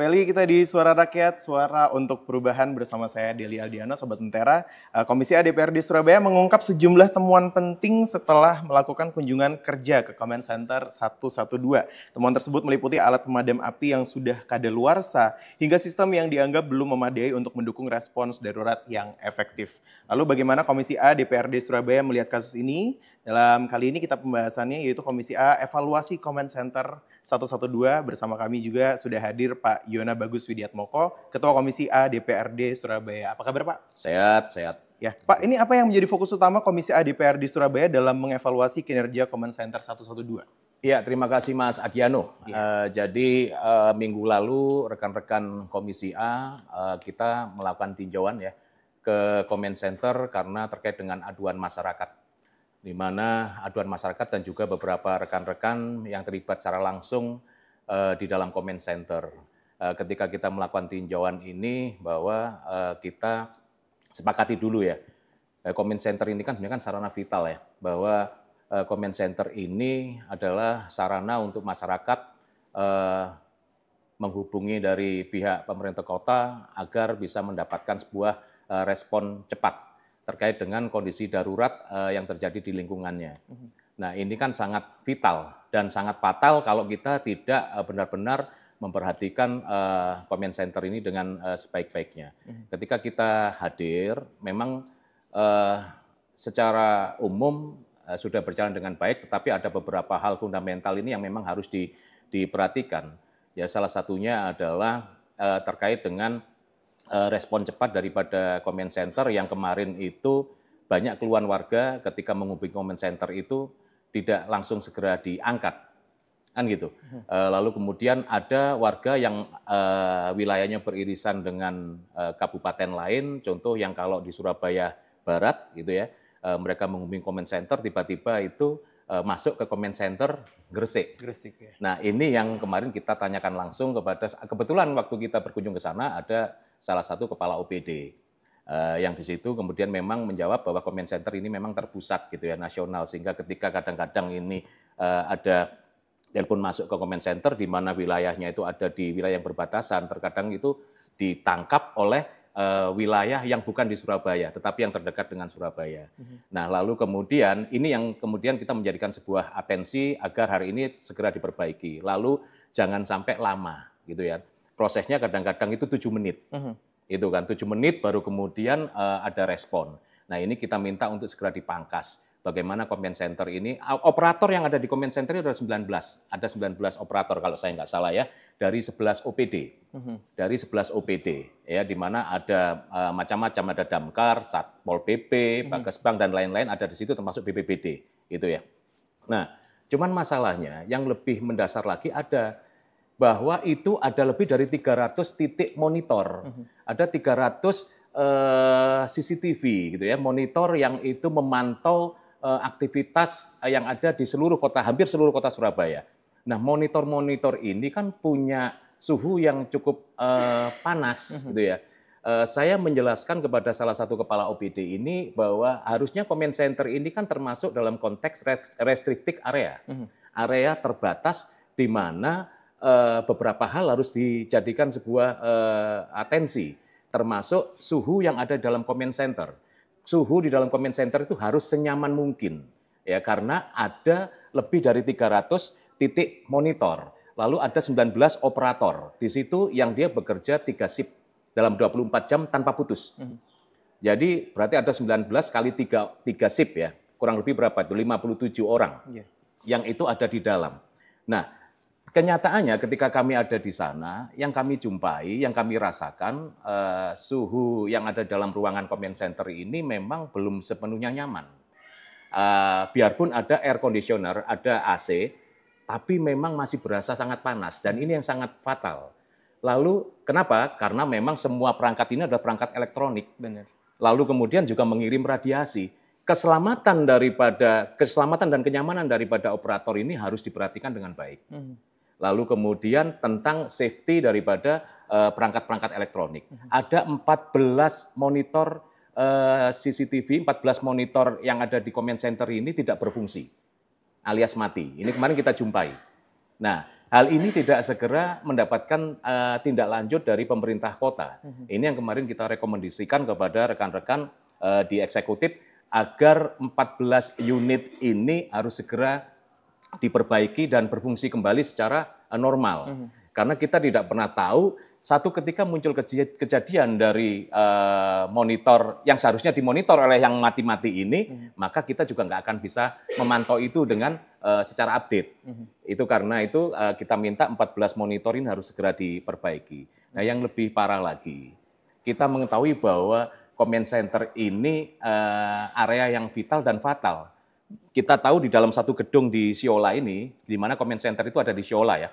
kembali kita di Suara Rakyat, suara untuk perubahan bersama saya Deli Aldiano, Sobat Lentera. Komisi A DPRD Surabaya mengungkap sejumlah temuan penting setelah melakukan kunjungan kerja ke Comment Center 112. Temuan tersebut meliputi alat pemadam api yang sudah kadaluarsa hingga sistem yang dianggap belum memadai untuk mendukung respons darurat yang efektif. Lalu bagaimana Komisi A DPRD Surabaya melihat kasus ini? Dalam kali ini kita pembahasannya yaitu Komisi A evaluasi Comment Center 112. Bersama kami juga sudah hadir Pak Yona Bagus Widiatmoko, Ketua Komisi A DPRD Surabaya. Apa kabar Pak? Sehat, sehat. Ya, Pak, ini apa yang menjadi fokus utama Komisi A DPRD Surabaya dalam mengevaluasi kinerja Comment Center 112? Ya, terima kasih Mas Adiano. Jadi minggu lalu rekan-rekan Komisi A kita melakukan tinjauan ya ke Comment Center karena terkait dengan aduan masyarakat, di mana aduan masyarakat dan juga beberapa rekan-rekan yang terlibat secara langsung di dalam Comment Center. Ketika kita melakukan tinjauan ini bahwa kita sepakati dulu ya, Comment Center ini kan sebenarnya kan sarana vital ya, bahwa Comment Center ini adalah sarana untuk masyarakat menghubungi dari pihak pemerintah kota agar bisa mendapatkan sebuah respon cepat terkait dengan kondisi darurat yang terjadi di lingkungannya. Nah, ini kan sangat vital dan sangat fatal kalau kita tidak benar-benar memperhatikan Comment Center ini dengan sebaik-baiknya. Ketika kita hadir, memang secara umum sudah berjalan dengan baik, tetapi ada beberapa hal fundamental ini yang memang harus diperhatikan. Ya, salah satunya adalah terkait dengan respon cepat daripada Comment Center yang kemarin itu banyak keluhan warga ketika menghubungi Comment Center itu tidak langsung segera diangkat, kan gitu. Lalu kemudian ada warga yang wilayahnya beririsan dengan kabupaten lain, contoh yang kalau di Surabaya Barat gitu ya, mereka menghubungi Comment Center tiba-tiba itu masuk ke Comment Center Gresik. Ya. Nah, ini yang kemarin kita tanyakan langsung kebetulan waktu kita berkunjung ke sana ada salah satu kepala OPD yang di situ kemudian memang menjawab bahwa Comment Center ini memang terpusat gitu ya, nasional, sehingga ketika kadang-kadang ini ada telepon masuk ke Comment Center di mana wilayahnya itu ada di wilayah yang berbatasan, terkadang itu ditangkap oleh wilayah yang bukan di Surabaya, tetapi yang terdekat dengan Surabaya. Nah, lalu kemudian ini yang kemudian kita menjadikan sebuah atensi agar hari ini segera diperbaiki. Lalu jangan sampai lama, gitu ya. Prosesnya kadang-kadang itu 7 menit, itu kan 7 menit baru kemudian ada respon. Nah, ini kita minta untuk segera dipangkas. Bagaimana Comment Center ini, operator yang ada di Comment Center itu ada 19 operator kalau saya nggak salah ya, dari 11 OPD, dari 11 OPD ya, di mana ada macam-macam, ada Damkar, Satpol PP, Bakesbang dan lain-lain ada di situ termasuk BPBD gitu ya. Nah, cuman masalahnya yang lebih mendasar lagi ada bahwa itu ada lebih dari 300 titik monitor, ada 300 CCTV gitu ya, monitor yang itu memantau aktivitas yang ada di seluruh kota, hampir seluruh kota Surabaya. Nah, monitor-monitor ini kan punya suhu yang cukup panas gitu ya. Saya menjelaskan kepada salah satu kepala OPD ini bahwa harusnya Comment Center ini kan termasuk dalam konteks restricted area, area terbatas di mana beberapa hal harus dijadikan sebuah atensi, termasuk suhu yang ada dalam Comment Center. Suhu di dalam Comment Center itu harus senyaman mungkin, ya, karena ada lebih dari 300 titik monitor. Lalu ada 19 operator. Di situ yang dia bekerja 3 shift dalam 24 jam tanpa putus. Jadi berarti ada 19 kali 3 shift ya. Kurang lebih berapa itu? 57 orang yang itu ada di dalam. Nah, kenyataannya ketika kami ada di sana, yang kami jumpai, yang kami rasakan, suhu yang ada dalam ruangan Comment Center ini memang belum sepenuhnya nyaman. Biarpun ada air conditioner, ada AC, tapi memang masih berasa sangat panas, dan ini yang sangat fatal. Lalu kenapa? Karena memang semua perangkat ini adalah perangkat elektronik. Benar. Lalu kemudian juga mengirim radiasi. Keselamatan dan kenyamanan daripada operator ini harus diperhatikan dengan baik. Lalu kemudian tentang safety daripada perangkat-perangkat elektronik. Ada 14 monitor CCTV, 14 monitor yang ada di Comment Center ini tidak berfungsi, alias mati. Ini kemarin kita jumpai. Nah, hal ini tidak segera mendapatkan tindak lanjut dari pemerintah kota. Ini yang kemarin kita rekomendasikan kepada rekan-rekan di eksekutif agar 14 unit ini harus segera diperbaiki dan berfungsi kembali secara normal. Karena kita tidak pernah tahu satu ketika muncul kejadian dari monitor yang seharusnya dimonitor oleh yang mati-mati ini, maka kita juga nggak akan bisa memantau itu dengan secara update. Itu karena itu kita minta 14 monitor ini harus segera diperbaiki. Nah, yang lebih parah lagi, kita mengetahui bahwa comment center ini area yang vital dan fatal. Kita tahu di dalam satu gedung di Siola ini, di mana comment center itu ada di Siola ya.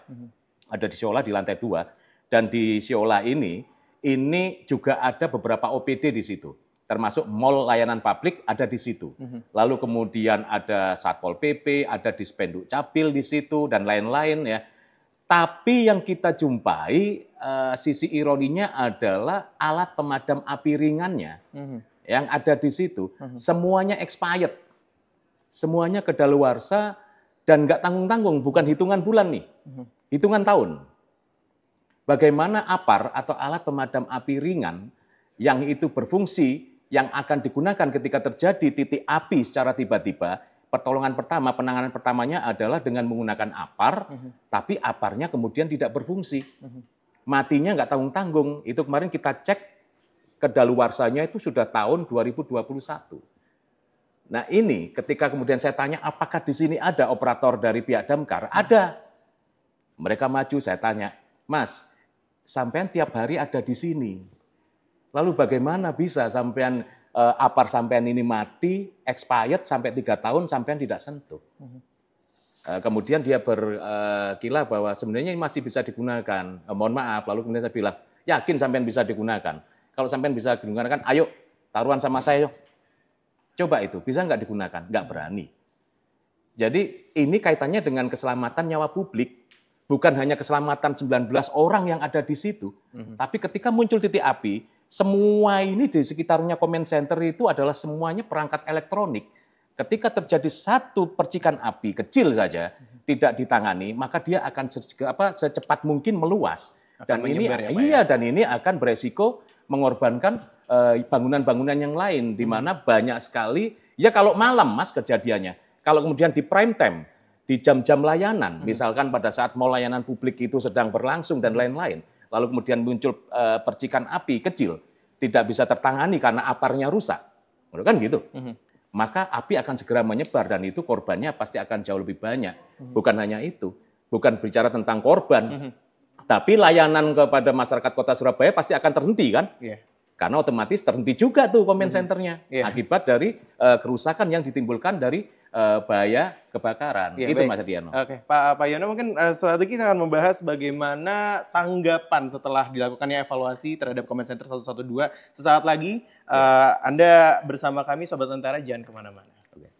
Ada di Siola di lantai 2, dan di Siola ini juga ada beberapa OPD di situ, termasuk mall layanan publik ada di situ. Lalu kemudian ada Satpol PP, ada Dispenduk Capil di situ, dan lain-lain ya. Tapi yang kita jumpai, sisi ironinya adalah alat pemadam api ringannya yang ada di situ, semuanya expired, semuanya kedaluarsa, dan nggak tanggung-tanggung, bukan hitungan bulan nih. Hitungan tahun. Bagaimana APAR atau alat pemadam api ringan yang itu berfungsi, yang akan digunakan ketika terjadi titik api secara tiba-tiba, pertolongan pertama, penanganan pertamanya adalah dengan menggunakan APAR, tapi APAR-nya kemudian tidak berfungsi. Matinya nggak tanggung-tanggung. Itu kemarin kita cek kedaluarsanya itu sudah tahun 2021. Nah ini ketika kemudian saya tanya apakah di sini ada operator dari pihak damkar? Ada. Mereka maju, saya tanya, Mas, sampean tiap hari ada di sini. Lalu bagaimana bisa sampean APAR sampean ini mati, expired sampai 3 tahun sampean tidak sentuh. Kemudian dia berkilah bahwa sebenarnya ini masih bisa digunakan. Mohon maaf, lalu kemudian saya bilang, yakin sampean bisa digunakan. Kalau sampean bisa digunakan, ayo taruhan sama saya. Coba itu, bisa nggak digunakan? Nggak berani. Jadi ini kaitannya dengan keselamatan nyawa publik. Bukan hanya keselamatan 19 orang yang ada di situ, tapi ketika muncul titik api, semua ini di sekitarnya comment center itu adalah semuanya perangkat elektronik. Ketika terjadi satu percikan api kecil saja, tidak ditangani, maka dia akan secepat mungkin meluas. Dan ini dan ini akan beresiko mengorbankan bangunan-bangunan yang lain, di mana banyak sekali, ya kalau malam Mas kejadiannya, kalau kemudian di prime time, di jam-jam layanan, misalkan pada saat mall layanan publik itu sedang berlangsung dan lain-lain, lalu kemudian muncul percikan api kecil, tidak bisa tertangani karena APAR-nya rusak, kan gitu. Maka api akan segera menyebar dan itu korbannya pasti akan jauh lebih banyak. Bukan hanya itu, bukan bicara tentang korban, tapi layanan kepada masyarakat Kota Surabaya pasti akan terhenti kan? Karena otomatis terhenti juga tuh comment centernya akibat dari kerusakan yang ditimbulkan dari bahaya kebakaran. Itu baik. Mas Adiano. Oke, Pak Yono mungkin setelah itu kita akan membahas bagaimana tanggapan setelah dilakukannya evaluasi terhadap comment center 112. Sesaat lagi Anda bersama kami Sobat Tentara, jangan kemana-mana. Oke.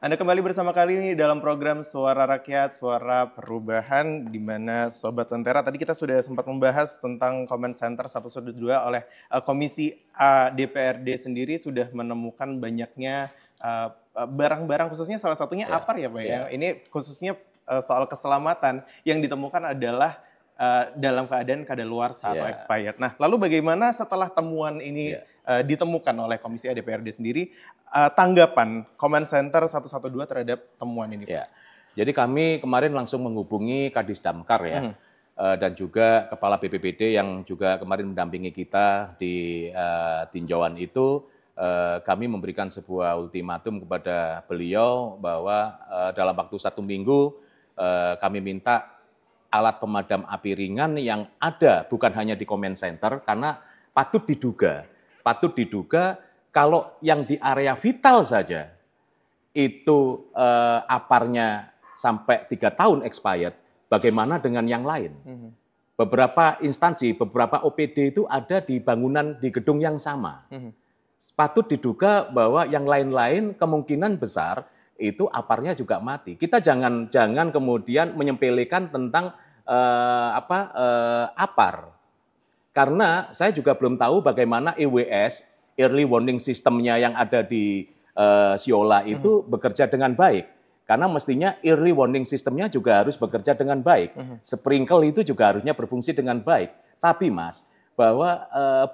Anda kembali bersama kali ini dalam program Suara Rakyat, Suara Perubahan, di mana Sobat Lentera, tadi kita sudah sempat membahas tentang Comment Center 112 oleh Komisi A DPRD sendiri sudah menemukan banyaknya barang-barang, khususnya salah satunya APAR ya Pak ya. Ini khususnya soal keselamatan yang ditemukan adalah dalam keadaan kadaluarsa atau expired. Nah, lalu bagaimana setelah temuan ini ditemukan oleh Komisi A DPRD sendiri, tanggapan Comment Center 112 terhadap temuan ini? Ya. Jadi kami kemarin langsung menghubungi Kadis Damkar ya, dan juga Kepala BPBD yang juga kemarin mendampingi kita di tinjauan itu. Kami memberikan sebuah ultimatum kepada beliau bahwa dalam waktu 1 minggu kami minta alat pemadam api ringan yang ada bukan hanya di Comment Center, karena patut diduga kalau yang di area vital saja itu APAR-nya sampai 3 tahun expired, bagaimana dengan yang lain? Beberapa instansi, beberapa OPD itu ada di bangunan di gedung yang sama. Patut diduga bahwa yang lain-lain kemungkinan besar itu APAR-nya juga mati. Kita jangan kemudian menyempelekan tentang APAR. Karena saya juga belum tahu bagaimana EWS, Early Warning System-nya yang ada di Siola itu bekerja dengan baik. Karena mestinya Early Warning System-nya juga harus bekerja dengan baik. Sprinkle itu juga harusnya berfungsi dengan baik. Tapi Mas, bahwa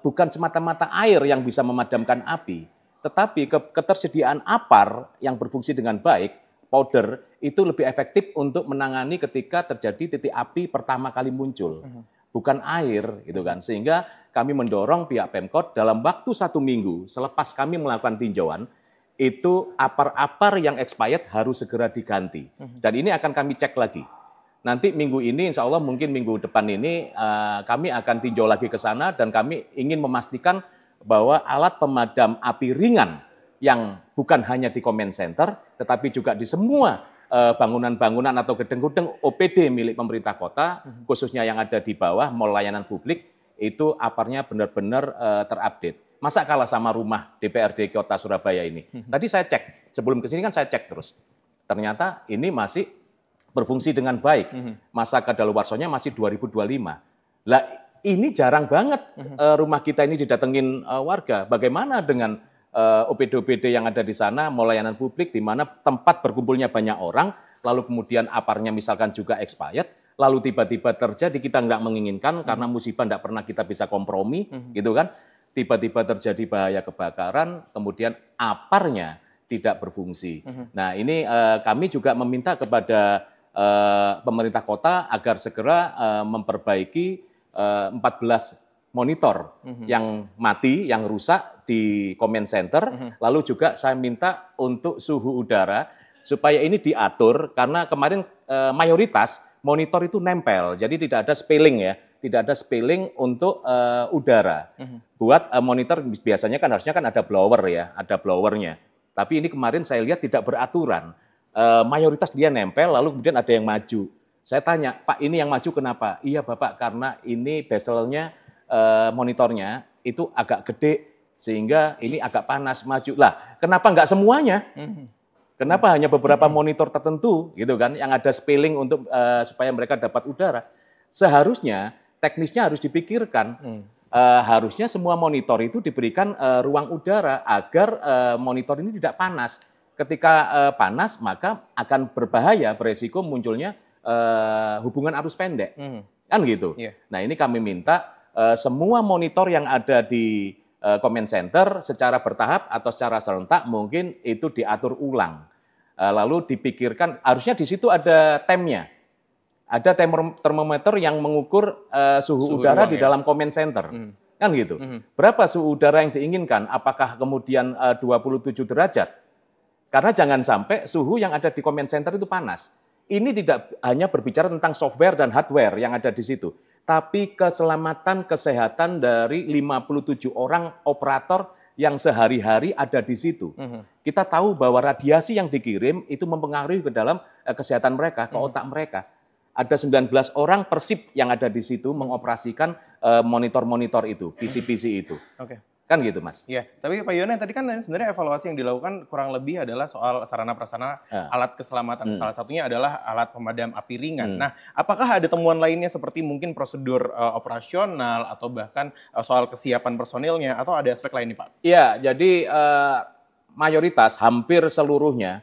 bukan semata-mata air yang bisa memadamkan api, tetapi ketersediaan APAR yang berfungsi dengan baik, powder, itu lebih efektif untuk menangani ketika terjadi titik api pertama kali muncul. Bukan air, gitu kan. Sehingga kami mendorong pihak Pemkot dalam waktu 1 minggu, selepas kami melakukan tinjauan, itu APAR-APAR yang expired harus segera diganti. Dan ini akan kami cek lagi. Nanti minggu ini, insya Allah mungkin minggu depan ini, kami akan tinjau lagi ke sana dan kami ingin memastikan bahwa alat pemadam api ringan yang bukan hanya di Comment Center, tetapi juga di semua bangunan-bangunan atau gedung-gedung OPD milik pemerintah kota, khususnya yang ada di bawah mall layanan publik, itu APAR-nya benar-benar terupdate. Masa kalah sama rumah DPRD Kota Surabaya ini? Tadi saya cek, sebelum kesini kan saya cek terus. Ternyata ini masih berfungsi dengan baik. Masa kadaluarsanya masih 2025. Lah ini jarang banget rumah kita ini didatengin warga. Bagaimana dengan OPD-OPD yang ada di sana, mall layanan publik di mana tempat berkumpulnya banyak orang, lalu kemudian APAR-nya misalkan juga expired, lalu tiba-tiba terjadi kita nggak menginginkan karena musibah nggak pernah kita bisa kompromi, gitu kan? Tiba-tiba terjadi bahaya kebakaran, kemudian aparnya tidak berfungsi. Nah ini kami juga meminta kepada pemerintah kota agar segera memperbaiki 14 monitor yang mati, yang rusak di command center. Lalu juga saya minta untuk suhu udara supaya ini diatur karena kemarin mayoritas monitor itu nempel, jadi tidak ada spilling ya. Tidak ada spilling untuk udara. Buat monitor biasanya kan harusnya kan ada blower ya, ada blowernya. Tapi ini kemarin saya lihat tidak beraturan. Mayoritas dia nempel, lalu kemudian ada yang maju. Saya tanya, Pak ini yang maju kenapa? Iya Bapak, karena ini bezelnya monitornya itu agak gede, sehingga ini agak panas maju. Lah, kenapa nggak semuanya? Kenapa hanya beberapa monitor tertentu gitu kan, yang ada spilling untuk supaya mereka dapat udara? Seharusnya teknisnya harus dipikirkan. Harusnya semua monitor itu diberikan ruang udara agar monitor ini tidak panas. Ketika panas maka akan berbahaya, beresiko munculnya hubungan arus pendek. Kan gitu. Nah ini kami minta semua monitor yang ada di command center secara bertahap atau secara serentak mungkin itu diatur ulang. Lalu dipikirkan, harusnya di situ ada temnya. Ada termometer yang mengukur suhu udara di dalam command center. Kan gitu. Berapa suhu udara yang diinginkan? Apakah kemudian 27 derajat? Karena jangan sampai suhu yang ada di command center itu panas. Ini tidak hanya berbicara tentang software dan hardware yang ada di situ, tapi keselamatan kesehatan dari 57 orang operator yang sehari-hari ada di situ. Kita tahu bahwa radiasi yang dikirim itu mempengaruhi ke dalam kesehatan mereka, ke otak mereka. Ada 19 orang persip yang ada di situ mengoperasikan monitor-monitor itu, PC-PC itu. Oke. Kan gitu, Mas. Iya, tapi Pak Yono tadi kan sebenarnya evaluasi yang dilakukan kurang lebih adalah soal sarana prasarana alat keselamatan. Salah satunya adalah alat pemadam api ringan. Nah, apakah ada temuan lainnya seperti mungkin prosedur operasional atau bahkan soal kesiapan personilnya atau ada aspek lain nih Pak? Iya, jadi mayoritas hampir seluruhnya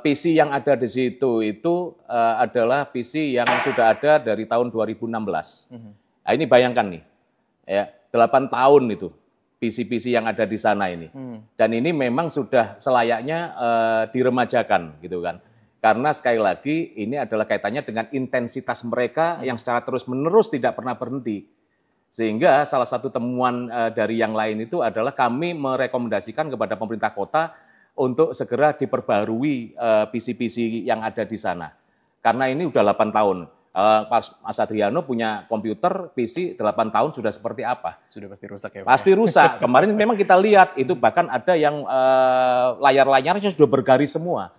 PC yang ada di situ itu adalah PC yang sudah ada dari tahun 2016. Nah, ini bayangkan nih, ya 8 tahun itu PC-PC yang ada di sana ini. Dan ini memang sudah selayaknya diremajakan gitu kan. Karena sekali lagi ini adalah kaitannya dengan intensitas mereka yang secara terus-menerus tidak pernah berhenti. Sehingga salah satu temuan dari yang lain itu adalah kami merekomendasikan kepada pemerintah kota untuk segera diperbarui PC-PC yang ada di sana. Karena ini udah 8 tahun. Mas Adriano punya komputer PC 8 tahun sudah seperti apa? Sudah pasti rusak ya Pak? Pasti rusak. Kemarin memang kita lihat itu bahkan ada yang layar-layarnya sudah bergaris semua.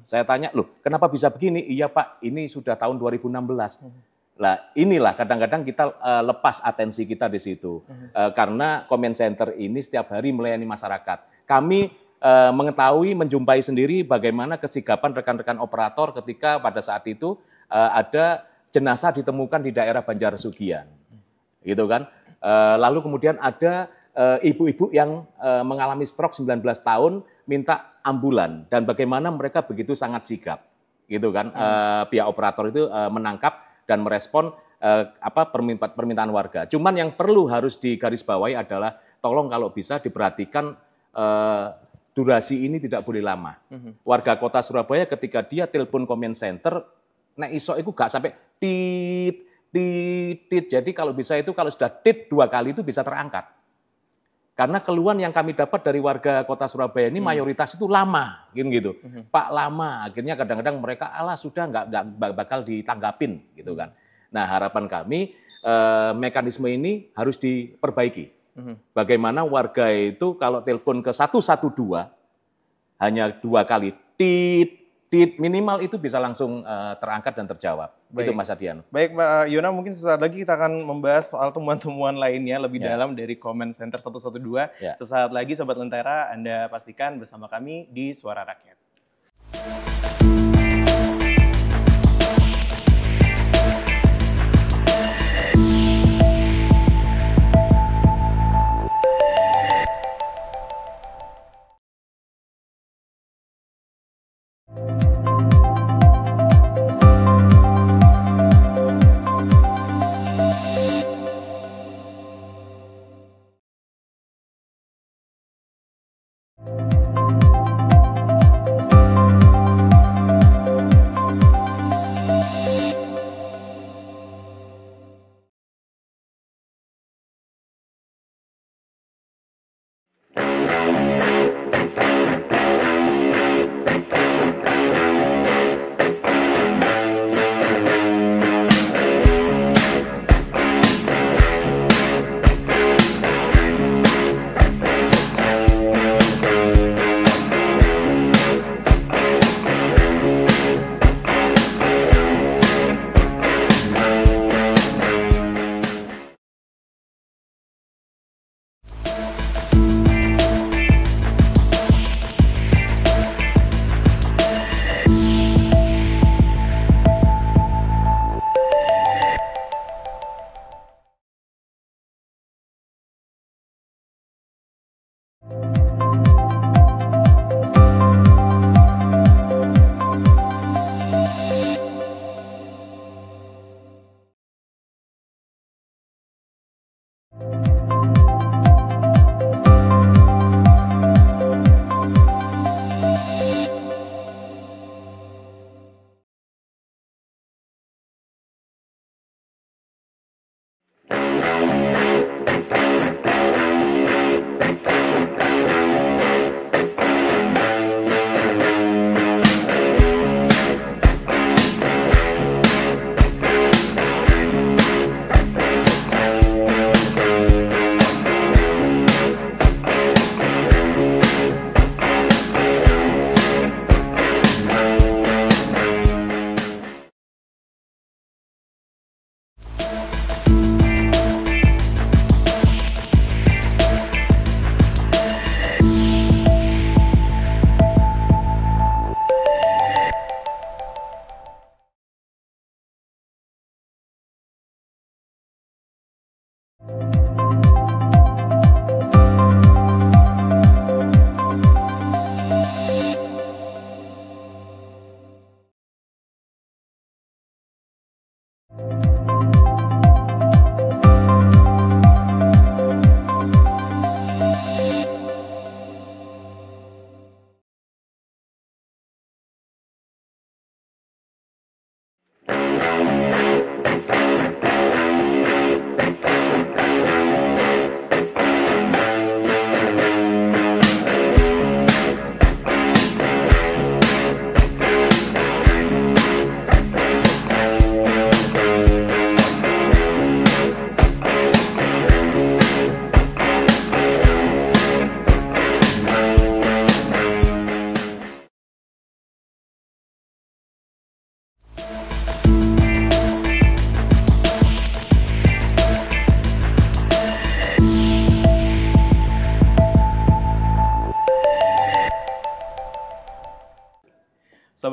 Saya tanya, loh kenapa bisa begini? Iya Pak, ini sudah tahun 2016. Nah inilah kadang-kadang kita lepas atensi kita di situ. Karena command center ini setiap hari melayani masyarakat. Kami mengetahui, menjumpai sendiri bagaimana kesigapan rekan-rekan operator ketika pada saat itu ada jenazah ditemukan di daerah Banjarasugian, gitu kan. Lalu kemudian ada ibu-ibu yang mengalami stroke 19 tahun minta ambulan dan bagaimana mereka begitu sangat sigap, gitu kan. Pihak operator itu menangkap dan merespon permintaan warga. Cuman yang perlu harus digarisbawahi adalah tolong kalau bisa diperhatikan durasi ini tidak boleh lama. Warga kota Surabaya ketika dia telepon command center, nek iso itu gak sampai tit. Jadi kalau bisa itu kalau sudah tit 2 kali itu bisa terangkat. Karena keluhan yang kami dapat dari warga kota Surabaya ini mayoritas itu lama, gitu. Pak lama, akhirnya kadang-kadang mereka sudah nggak bakal ditanggapin, gitu kan. Nah harapan kami mekanisme ini harus diperbaiki. Bagaimana warga itu kalau telepon ke 112 hanya 2 kali tit minimal itu bisa langsung terangkat dan terjawab. Baik. Itu Mas Adian. Baik Pak Yono, mungkin sesaat lagi kita akan membahas soal temuan-temuan lainnya lebih dalam dari Command Center 112. Sesaat lagi Sobat Lentera, Anda pastikan bersama kami di Suara Rakyat.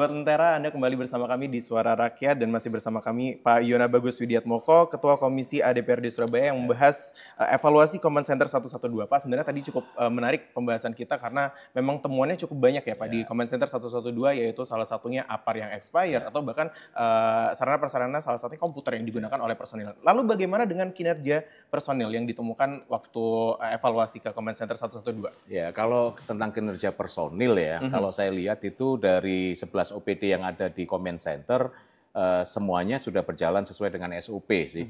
Sobat Lentera, Anda kembali bersama kami di Suara Rakyat dan masih bersama kami Pak Yona Bagus Widiatmoko, Ketua Komisi ADPRD Surabaya yang membahas evaluasi Command Center 112. Pak, sebenarnya tadi cukup menarik pembahasan kita karena memang temuannya cukup banyak ya Pak di Command Center 112, yaitu salah satunya APAR yang expired atau bahkan sarana-prasarana salah satunya komputer yang digunakan oleh personil. Lalu bagaimana dengan kinerja personil yang ditemukan waktu evaluasi ke Command Center 112? Ya, kalau tentang kinerja personil ya, kalau saya lihat itu dari 11 OPD yang ada di Command Center, semuanya sudah berjalan sesuai dengan SOP sih.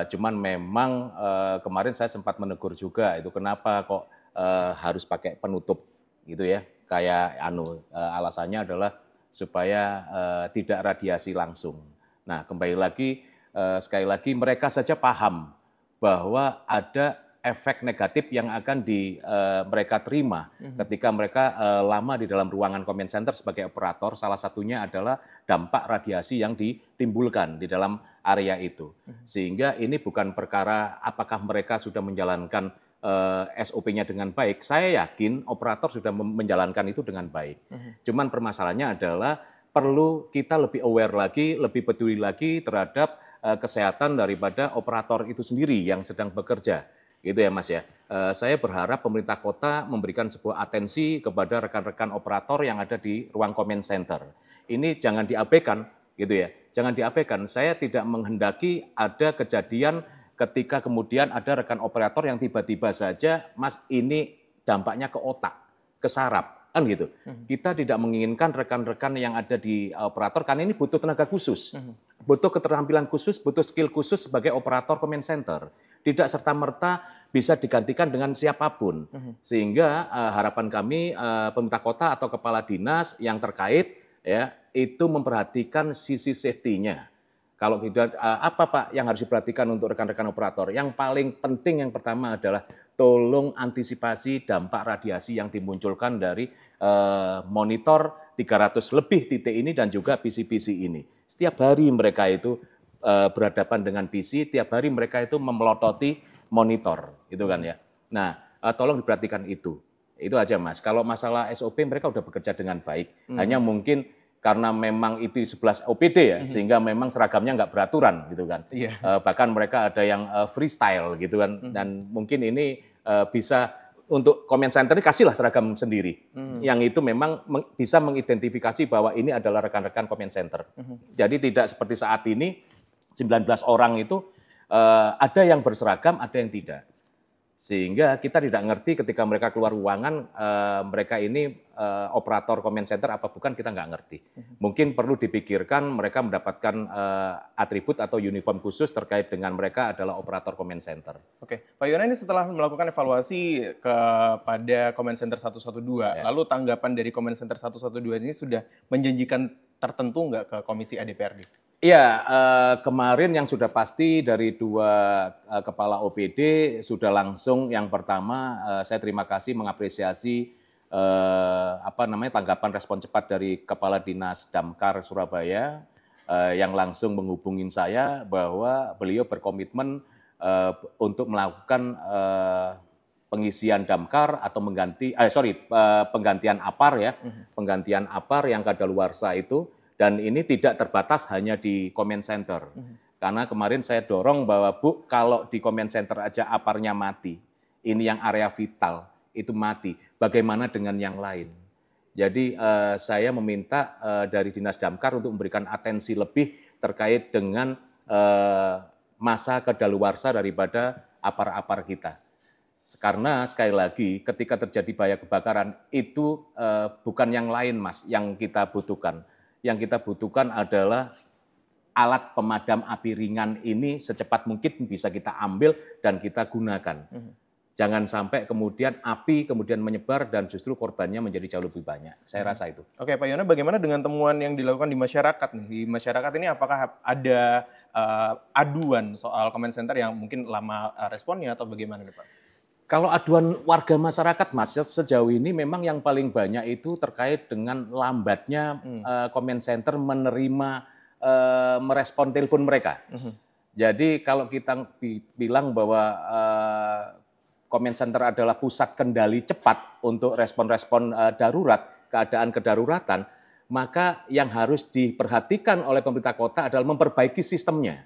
Cuman memang kemarin saya sempat menegur juga, itu kenapa kok harus pakai penutup gitu ya. Kayak alasannya adalah supaya tidak radiasi langsung. Nah, kembali lagi, sekali lagi mereka saja paham bahwa ada efek negatif yang akan mereka terima ketika mereka lama di dalam ruangan Command Center sebagai operator. Salah satunya adalah dampak radiasi yang ditimbulkan di dalam area itu. Sehingga ini bukan perkara apakah mereka sudah menjalankan SOP-nya dengan baik. Saya yakin operator sudah menjalankan itu dengan baik. Cuman permasalahannya adalah perlu kita lebih aware lagi, lebih peduli lagi terhadap kesehatan daripada operator itu sendiri yang sedang bekerja. Gitu ya Mas ya. Saya berharap pemerintah kota memberikan sebuah atensi kepada rekan-rekan operator yang ada di ruang Command Center. Ini jangan diabaikan gitu ya. Jangan diabaikan. Saya tidak menghendaki ada kejadian ketika kemudian ada rekan operator yang tiba-tiba saja, Mas ini dampaknya ke otak, ke saraf, kan gitu. Kita tidak menginginkan rekan-rekan yang ada di operator karena ini butuh tenaga khusus. Butuh keterampilan khusus, butuh skill khusus sebagai operator Command Center. Tidak serta-merta bisa digantikan dengan siapapun. Sehingga harapan kami pemerintah kota atau kepala dinas yang terkait ya itu memperhatikan sisi safety-nya. Kalau tidak apa Pak yang harus diperhatikan untuk rekan-rekan operator? Yang paling penting yang pertama adalah tolong antisipasi dampak radiasi yang dimunculkan dari monitor 300 lebih titik ini dan juga PC-PC ini. Setiap hari mereka itu berhadapan dengan PC, tiap hari mereka itu memelototi monitor, gitu kan ya. Nah, tolong diperhatikan itu aja Mas. Kalau masalah SOP mereka udah bekerja dengan baik, hanya mungkin karena memang itu 11 OPD ya, sehingga memang seragamnya nggak beraturan, gitu kan. Bahkan mereka ada yang freestyle, gitu kan. Dan mungkin ini bisa untuk Command Center ini kasihlah seragam sendiri, yang itu memang bisa mengidentifikasi bahwa ini adalah rekan-rekan Command Center. Jadi tidak seperti saat ini 19 orang itu ada yang berseragam, ada yang tidak. Sehingga kita tidak ngerti ketika mereka keluar ruangan, mereka ini operator Command Center apa bukan, kita nggak ngerti. Mungkin perlu dipikirkan mereka mendapatkan atribut atau uniform khusus terkait dengan mereka adalah operator Command Center. Oke, Pak Yona ini setelah melakukan evaluasi kepada Command Center 112, lalu tanggapan dari Command Center 112 ini sudah menjanjikan tertentu nggak ke Komisi ADPRD? Iya, kemarin yang sudah pasti dari 2 kepala OPD sudah langsung yang pertama saya terima kasih mengapresiasi tanggapan respon cepat dari Kepala Dinas Damkar Surabaya yang langsung menghubungi saya bahwa beliau berkomitmen untuk melakukan pengisian damkar atau penggantian APAR ya, penggantian APAR yang kadaluarsa itu. Dan ini tidak terbatas hanya di Command Center. Karena kemarin saya dorong bahwa Bu, kalau di Command Center aja APAR-nya mati, ini yang area vital, itu mati. Bagaimana dengan yang lain? Jadi saya meminta dari Dinas Damkar untuk memberikan atensi lebih terkait dengan masa kadaluarsa daripada APAR-APAR kita. Karena sekali lagi ketika terjadi bahaya kebakaran itu bukan yang lain Mas yang kita butuhkan. Yang kita butuhkan adalah alat pemadam api ringan ini secepat mungkin bisa kita ambil dan kita gunakan. Jangan sampai kemudian api kemudian menyebar dan justru korbannya menjadi jauh lebih banyak. Saya rasa itu. Oke Pak Yona, bagaimana dengan temuan yang dilakukan di masyarakat nih? Di masyarakat ini apakah ada aduan soal Command Center yang mungkin lama responnya atau bagaimana nih Pak? Kalau aduan warga masyarakat, Mas, sejauh ini memang yang paling banyak itu terkait dengan lambatnya Command Center menerima, merespon telepon mereka. Jadi kalau kita bilang bahwa Command Center adalah pusat kendali cepat untuk respon-respon darurat, keadaan kedaruratan, maka yang harus diperhatikan oleh pemerintah kota adalah memperbaiki sistemnya.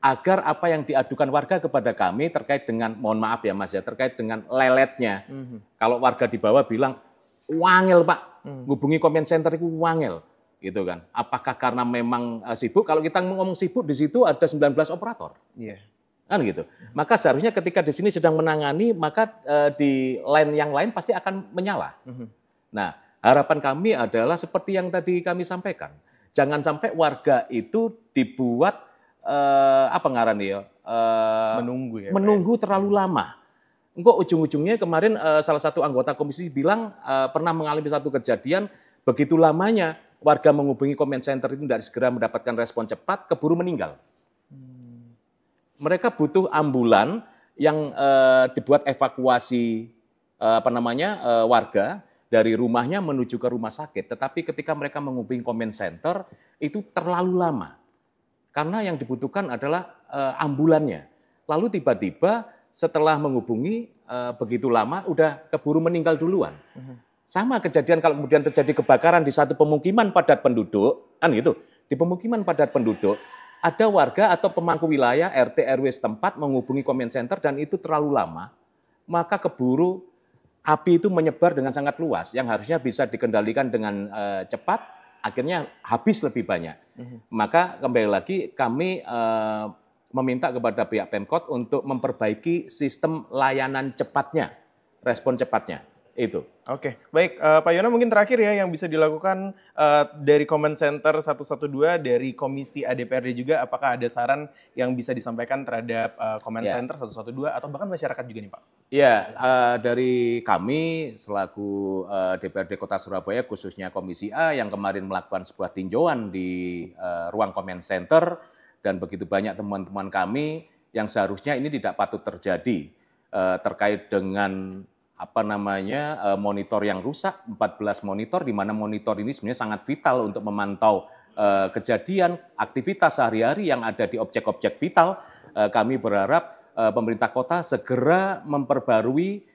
Agar apa yang diadukan warga kepada kami terkait dengan, mohon maaf ya Mas ya, terkait dengan leletnya. Kalau warga di bawah bilang, wangel Pak, hubungi comment center itu wangel. Gitu kan. Apakah karena memang sibuk? Kalau kita ngomong sibuk, di situ ada 19 operator. Kan gitu. Maka seharusnya ketika di sini sedang menangani, maka di line yang lain pasti akan menyala. Nah, harapan kami adalah seperti yang tadi kami sampaikan. Jangan sampai warga itu dibuat apa ngaran ya? Menunggu terlalu lama. Engkau ujung-ujungnya kemarin salah satu anggota komisi bilang pernah mengalami satu kejadian, begitu lamanya warga menghubungi comment center itu tidak segera mendapatkan respon cepat, keburu meninggal. Mereka butuh ambulan yang dibuat evakuasi warga dari rumahnya menuju ke rumah sakit. Tetapi ketika mereka menghubungi comment center itu terlalu lama. Karena yang dibutuhkan adalah ambulannya. Lalu tiba-tiba setelah menghubungi begitu lama udah keburu meninggal duluan. Sama kejadian kalau kemudian terjadi kebakaran di satu pemukiman padat penduduk, kan gitu. Di pemukiman padat penduduk, ada warga atau pemangku wilayah RT RW setempat menghubungi comment center dan itu terlalu lama, maka keburu api itu menyebar dengan sangat luas yang harusnya bisa dikendalikan dengan cepat, akhirnya habis lebih banyak. Maka kembali lagi kami meminta kepada pihak Pemkot untuk memperbaiki sistem layanan cepatnya, respon cepatnya. Itu. Oke, baik Pak Yono, mungkin terakhir ya yang bisa dilakukan dari Comment Center 112, dari Komisi ADPRD juga, apakah ada saran yang bisa disampaikan terhadap Comment Center 112 atau bahkan masyarakat juga nih Pak? Ya, dari kami selaku DPRD Kota Surabaya khususnya Komisi A yang kemarin melakukan sebuah tinjauan di ruang Comment Center dan begitu banyak teman-teman kami yang seharusnya ini tidak patut terjadi terkait dengan monitor yang rusak, 14 monitor, di mana monitor ini sebenarnya sangat vital untuk memantau kejadian, aktivitas sehari-hari yang ada di objek-objek vital. Kami berharap pemerintah kota segera memperbarui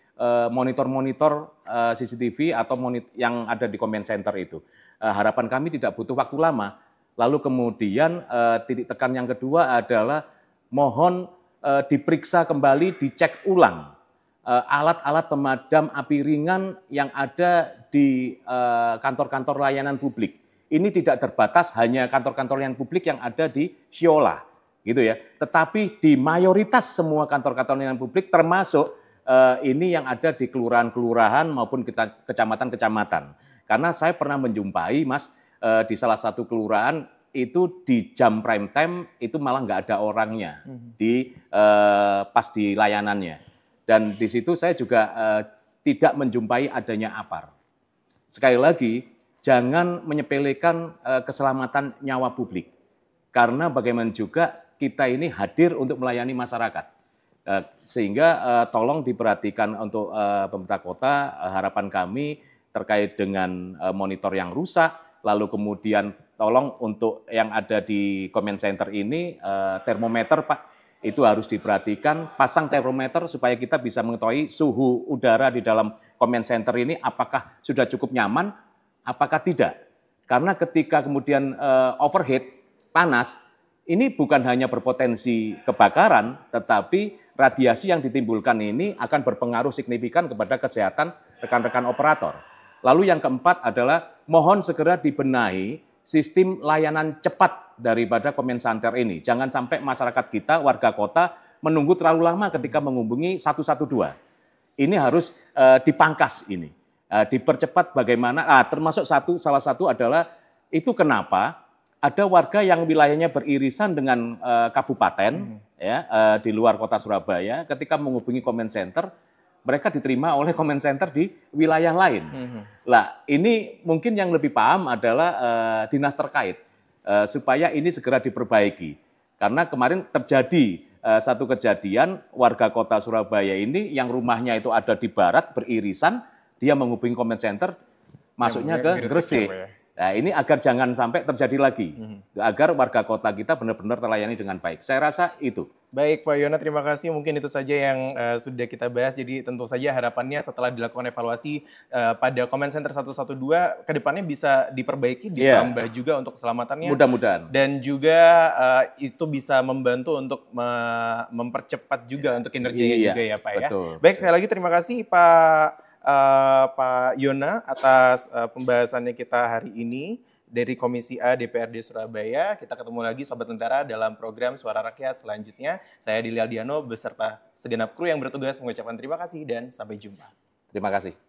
monitor-monitor CCTV atau yang ada di comment center itu. Harapan kami tidak butuh waktu lama. Lalu kemudian titik tekan yang kedua adalah mohon diperiksa kembali, dicek ulang alat-alat pemadam api ringan yang ada di kantor-kantor layanan publik. Ini tidak terbatas hanya kantor-kantor layanan publik yang ada di Siola, gitu ya. Tetapi di mayoritas semua kantor-kantor layanan publik, termasuk ini yang ada di kelurahan-kelurahan maupun kecamatan-kecamatan. Karena saya pernah menjumpai, Mas, di salah satu kelurahan itu di jam prime time itu malah nggak ada orangnya pas di layanannya. Dan di situ saya juga tidak menjumpai adanya APAR. Sekali lagi, jangan menyepelekan keselamatan nyawa publik. Karena bagaimana juga kita ini hadir untuk melayani masyarakat. Sehingga tolong diperhatikan untuk pemerintah kota, harapan kami terkait dengan monitor yang rusak, lalu kemudian tolong untuk yang ada di comment center ini, termometer Pak, itu harus diperhatikan, pasang termometer supaya kita bisa mengetahui suhu udara di dalam comment center ini apakah sudah cukup nyaman, apakah tidak. Karena ketika kemudian overheat, panas, ini bukan hanya berpotensi kebakaran, tetapi radiasi yang ditimbulkan ini akan berpengaruh signifikan kepada kesehatan rekan-rekan operator. Lalu yang keempat adalah mohon segera dibenahi sistem layanan cepat daripada comment center ini. Jangan sampai masyarakat kita, warga kota, menunggu terlalu lama ketika menghubungi 112. Ini harus dipangkas ini. Dipercepat bagaimana, termasuk salah satu adalah, itu kenapa ada warga yang wilayahnya beririsan dengan kabupaten, di luar kota Surabaya, ketika menghubungi comment center, mereka diterima oleh comment center di wilayah lain. Lah, ini mungkin yang lebih paham adalah dinas terkait, supaya ini segera diperbaiki. Karena kemarin terjadi satu kejadian warga kota Surabaya ini yang rumahnya itu ada di barat, beririsan, dia menghubungi comment center, masuknya ke Gresik. Nah, ini agar jangan sampai terjadi lagi, agar warga kota kita benar-benar terlayani dengan baik. Saya rasa itu. Baik Pak Yono, terima kasih. Mungkin itu saja yang sudah kita bahas. Jadi tentu saja harapannya setelah dilakukan evaluasi pada Comment Center 112 ke depannya bisa diperbaiki, ditambah juga untuk keselamatannya. Mudah-mudahan. Dan juga itu bisa membantu untuk mempercepat juga untuk kinerjanya juga ya Pak ya. Betul, Baik, sekali lagi terima kasih Pak Yona atas pembahasannya kita hari ini. Dari Komisi A DPRD Surabaya. Kita ketemu lagi Sobat Tentara dalam program Suara Rakyat selanjutnya. Saya Dili Aldiano beserta segenap kru yang bertugas mengucapkan terima kasih dan sampai jumpa. Terima kasih.